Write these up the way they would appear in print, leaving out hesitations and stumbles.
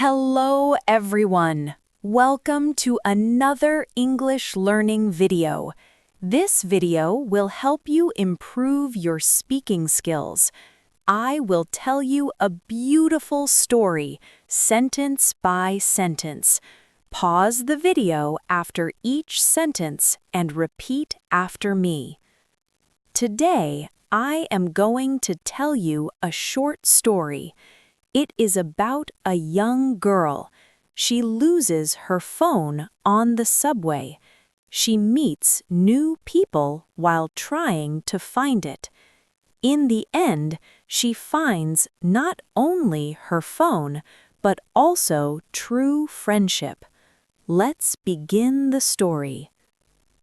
Hello, everyone. Welcome to another English learning video. This video will help you improve your speaking skills. I will tell you a beautiful story, sentence by sentence. Pause the video after each sentence and repeat after me. Today, I am going to tell you a short story. It is about a young girl. She loses her phone on the subway. She meets new people while trying to find it. In the end, she finds not only her phone, but also true friendship. Let's begin the story.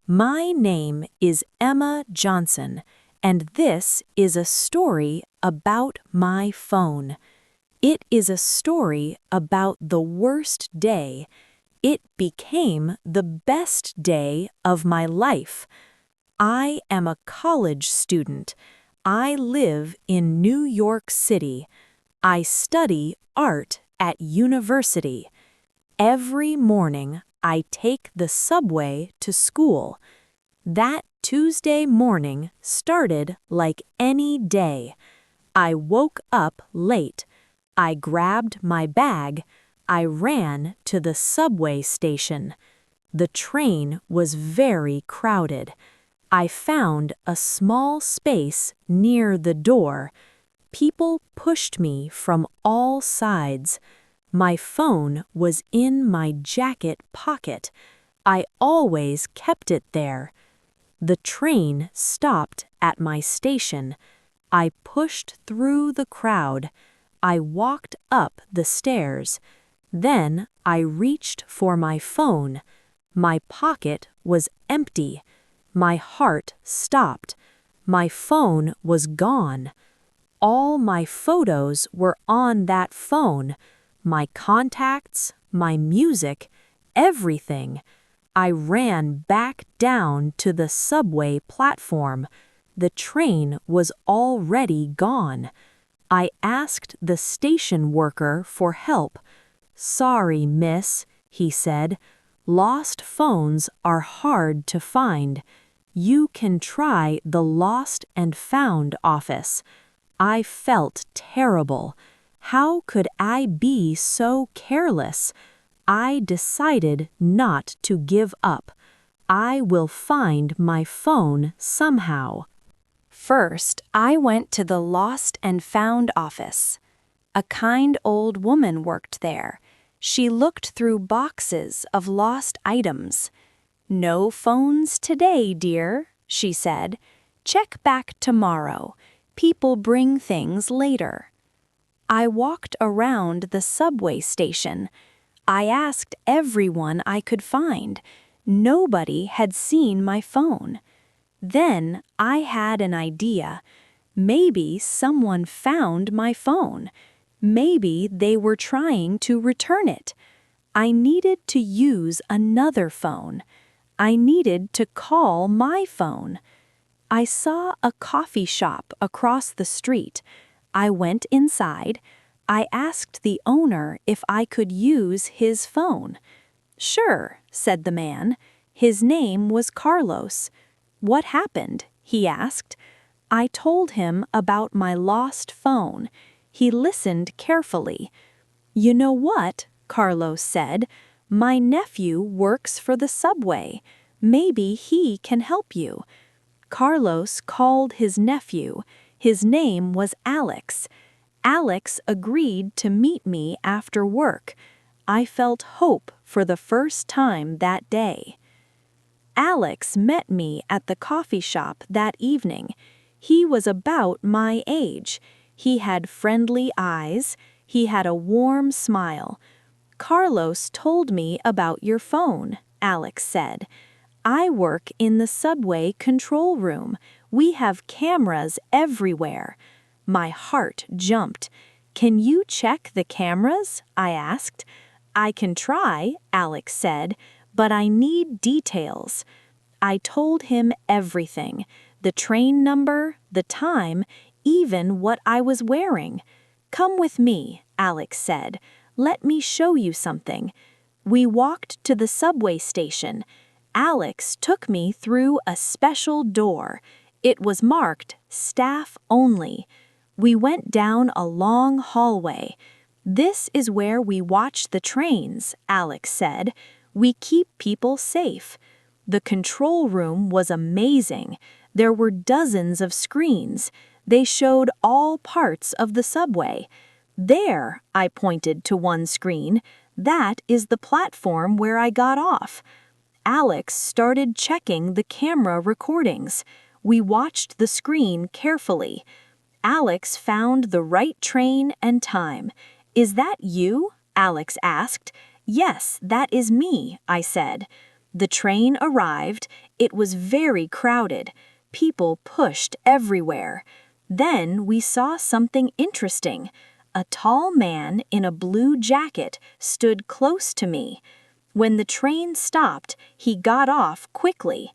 My name is Emma Johnson, and this is a story about my phone. It is a story about the worst day. It became the best day of my life. I am a college student. I live in New York City. I study art at university. Every morning, I take the subway to school. That Tuesday morning started like any day. I woke up late. I grabbed my bag. I ran to the subway station. The train was very crowded. I found a small space near the door. People pushed me from all sides. My phone was in my jacket pocket. I always kept it there. The train stopped at my station. I pushed through the crowd. I walked up the stairs. Then I reached for my phone. My pocket was empty. My heart stopped. My phone was gone. All my photos were on that phone. My contacts, my music, everything. I ran back down to the subway platform. The train was already gone. I asked the station worker for help. "Sorry, miss," he said. "Lost phones are hard to find. You can try the lost and found office." I felt terrible. How could I be so careless? I decided not to give up. I will find my phone somehow. First, I went to the Lost and Found office. A kind old woman worked there. She looked through boxes of lost items. "No phones today, dear," she said. "Check back tomorrow. People bring things later." I walked around the subway station. I asked everyone I could find. Nobody had seen my phone. Then I had an idea. Maybe someone found my phone. Maybe they were trying to return it. I needed to use another phone. I needed to call my phone. I saw a coffee shop across the street. I went inside. I asked the owner if I could use his phone. "Sure," said the man. His name was Carlos. "What happened?" he asked. I told him about my lost phone. He listened carefully. "You know what?" Carlos said. "My nephew works for the subway. Maybe he can help you." Carlos called his nephew. His name was Alex. Alex agreed to meet me after work. I felt hope for the first time that day. Alex met me at the coffee shop that evening. He was about my age. He had friendly eyes. He had a warm smile. "Carlos told me about your phone," Alex said. "I work in the subway control room. We have cameras everywhere." My heart jumped. "Can you check the cameras?" I asked. "I can try," Alex said, "but I need details." I told him everything: the train number, the time, even what I was wearing. "Come with me," Alex said. Let me show you something. We walked to the subway station. Alex took me through a special door. It was marked Staff Only. We went down a long hallway. This is where we watch the trains, Alex said. We keep people safe. The control room was amazing. There were dozens of screens. They showed all parts of the subway. There, I pointed to one screen. That is the platform where I got off. Alex started checking the camera recordings. We watched the screen carefully. Alex found the right train and time. Is that you? Alex asked. Yes, that is me, I said. The train arrived. It was very crowded. People pushed everywhere. Then we saw something interesting. A tall man in a blue jacket stood close to me. When the train stopped, he got off quickly.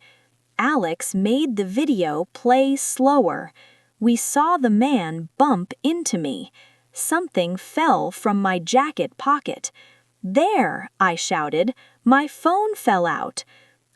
Alex made the video play slower. We saw the man bump into me. Something fell from my jacket pocket. There, I shouted, my phone fell out.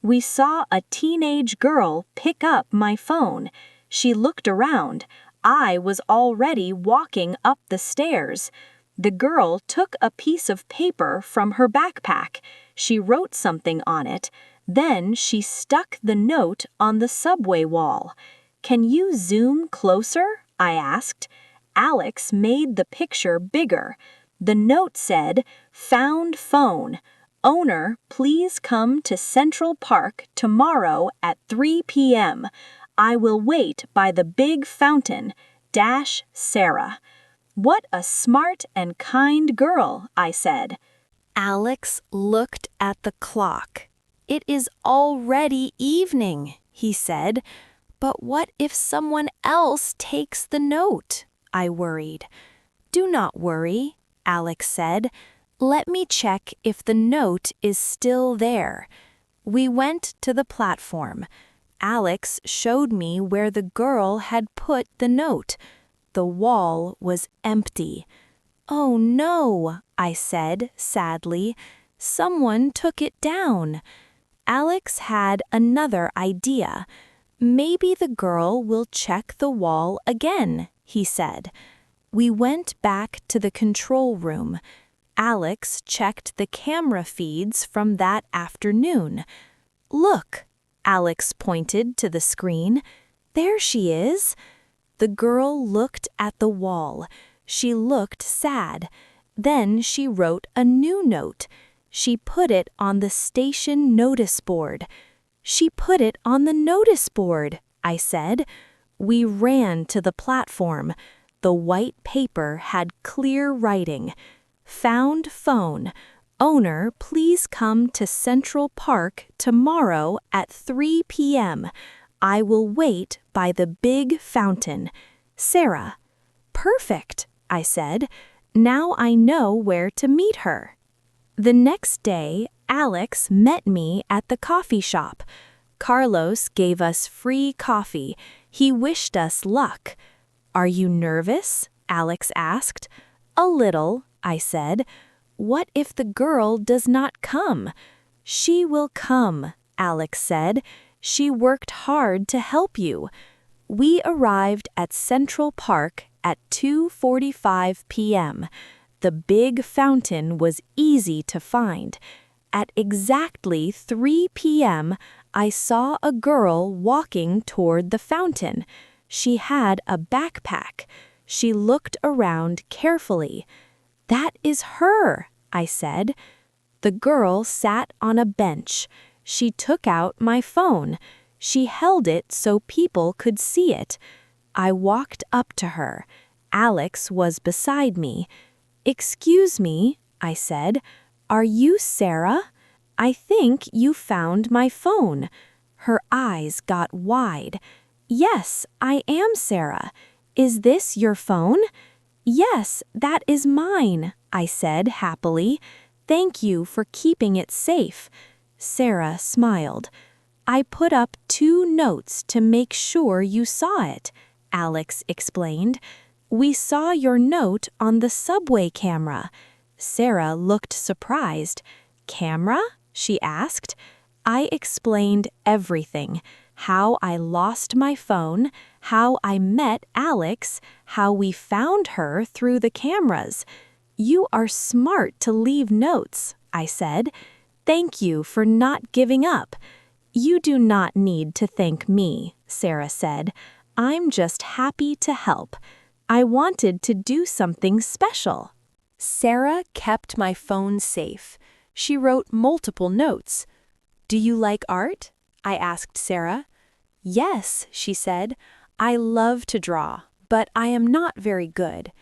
We saw a teenage girl pick up my phone. She looked around. I was already walking up the stairs. The girl took a piece of paper from her backpack. She wrote something on it. Then she stuck the note on the subway wall. Can you zoom closer? I asked. Alex made the picture bigger. The note said, "Found phone. Owner, please come to Central Park tomorrow at 3 p.m. I will wait by the big fountain. Sarah." What a smart and kind girl, I said. Alex looked at the clock. It is already evening, he said. But what if someone else takes the note? I worried. Do not worry, Alex said. Let me check if the note is still there. We went to the platform. Alex showed me where the girl had put the note. The wall was empty. Oh no, I said sadly. Someone took it down. Alex had another idea. Maybe the girl will check the wall again, he said. We went back to the control room. Alex checked the camera feeds from that afternoon. Look, Alex pointed to the screen. There she is. The girl looked at the wall. She looked sad. Then she wrote a new note. She put it on the station notice board. She put it on the notice board, I said. We ran to the platform. The white paper had clear writing. Found phone. Owner, please come to Central Park tomorrow at 3 p.m. I will wait by the big fountain. Sarah. Perfect, I said. Now I know where to meet her. The next day, Alex met me at the coffee shop. Carlos gave us free coffee. He wished us luck. Are you nervous? Alex asked. A little, I said. What if the girl does not come? She will come, Alex said. She worked hard to help you. We arrived at Central Park at 2:45 p.m. The big fountain was easy to find. At exactly 3 p.m., I saw a girl walking toward the fountain. She had a backpack. She looked around carefully. That is her, I said. The girl sat on a bench. She took out my phone. She held it so people could see it. I walked up to her. Alex was beside me. Excuse me, I said. Are you Sarah? I think you found my phone. Her eyes got wide. Yes, I am Sarah. Is this your phone? Yes, that is mine, I said happily. Thank you for keeping it safe. Sarah smiled. I put up 2 notes to make sure you saw it, Alex explained. We saw your note on the subway camera. Sarah looked surprised. "Camera?" she asked. I explained everything. How I lost my phone, how I met Alex, how we found her through the cameras. "You are smart to leave notes," I said. "Thank you for not giving up." "You do not need to thank me," Sarah said. "I'm just happy to help. I wanted to do something special." Sarah kept my phone safe. She wrote multiple notes. "Do you like art?" I asked Sarah. "Yes," she said. "I love to draw, but I am not very good."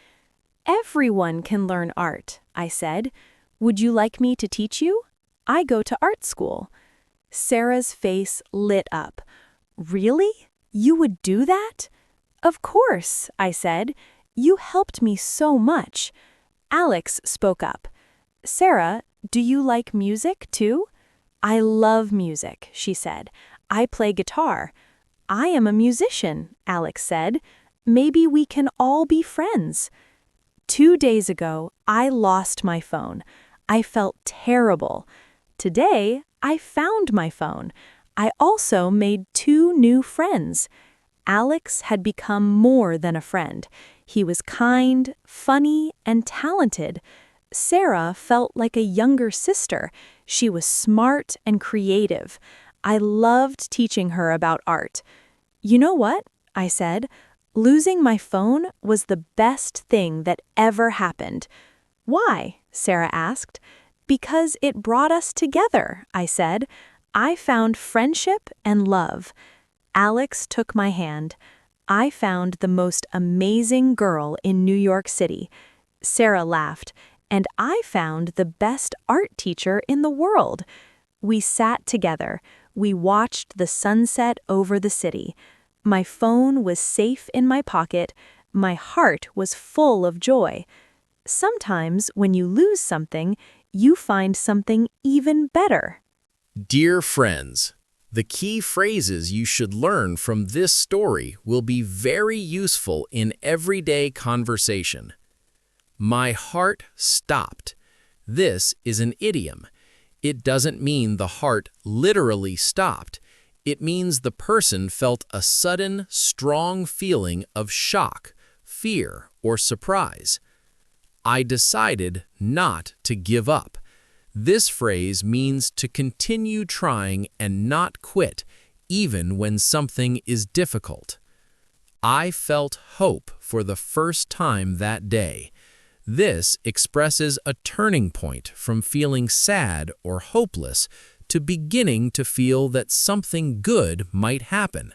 "Everyone can learn art," I said. "Would you like me to teach you? I go to art school." Sarah's face lit up. "Really? You would do that?" "Of course," I said. "You helped me so much." Alex spoke up. "Sarah, do you like music too?" "I love music," she said. "I play guitar." "I am a musician," Alex said. "Maybe we can all be friends." 2 days ago, I lost my phone. I felt terrible. Today, I found my phone. I also made 2 new friends. Alex had become more than a friend. He was kind, funny, and talented. Sarah felt like a younger sister. She was smart and creative. I loved teaching her about art. "You know what?" I said. "Losing my phone was the best thing that ever happened." "Why?" Sarah asked. "Because it brought us together," I said. "I found friendship and love." Alex took my hand. "I found the most amazing girl in New York City." Sarah laughed. "And I found the best art teacher in the world." We sat together. We watched the sunset over the city. My phone was safe in my pocket. My heart was full of joy. Sometimes when you lose something, you find something even better. Dear friends, the key phrases you should learn from this story will be very useful in everyday conversation. My heart stopped. This is an idiom. It doesn't mean the heart literally stopped. It means the person felt a sudden, strong feeling of shock, fear, or surprise. I decided not to give up. This phrase means to continue trying and not quit, even when something is difficult. I felt hope for the first time that day. This expresses a turning point from feeling sad or hopeless to beginning to feel that something good might happen.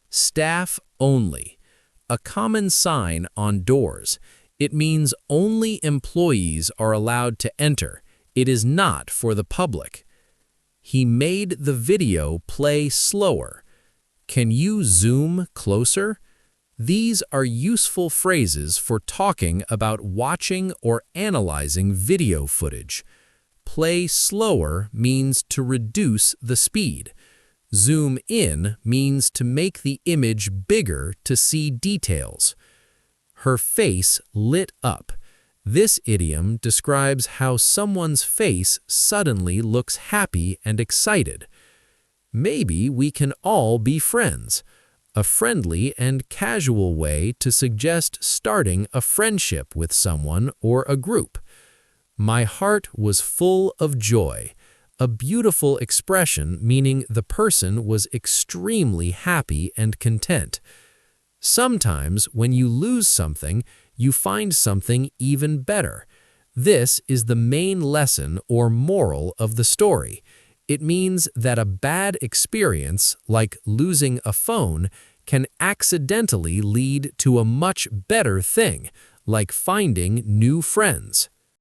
Staff only. A common sign on doors. It means only employees are allowed to enter. It is not for the public. He made the video play slower. Can you zoom closer? These are useful phrases for talking about watching or analyzing video footage. Play slower means to reduce the speed. Zoom in means to make the image bigger to see details. Her face lit up. This idiom describes how someone's face suddenly looks happy and excited. Maybe we can all be friends. A friendly and casual way to suggest starting a friendship with someone or a group. My heart was full of joy. A beautiful expression meaning the person was extremely happy and content. Sometimes when you lose something, you find something even better. This is the main lesson or moral of the story. It means that a bad experience, like losing a phone, can accidentally lead to a much better thing, like finding new friends.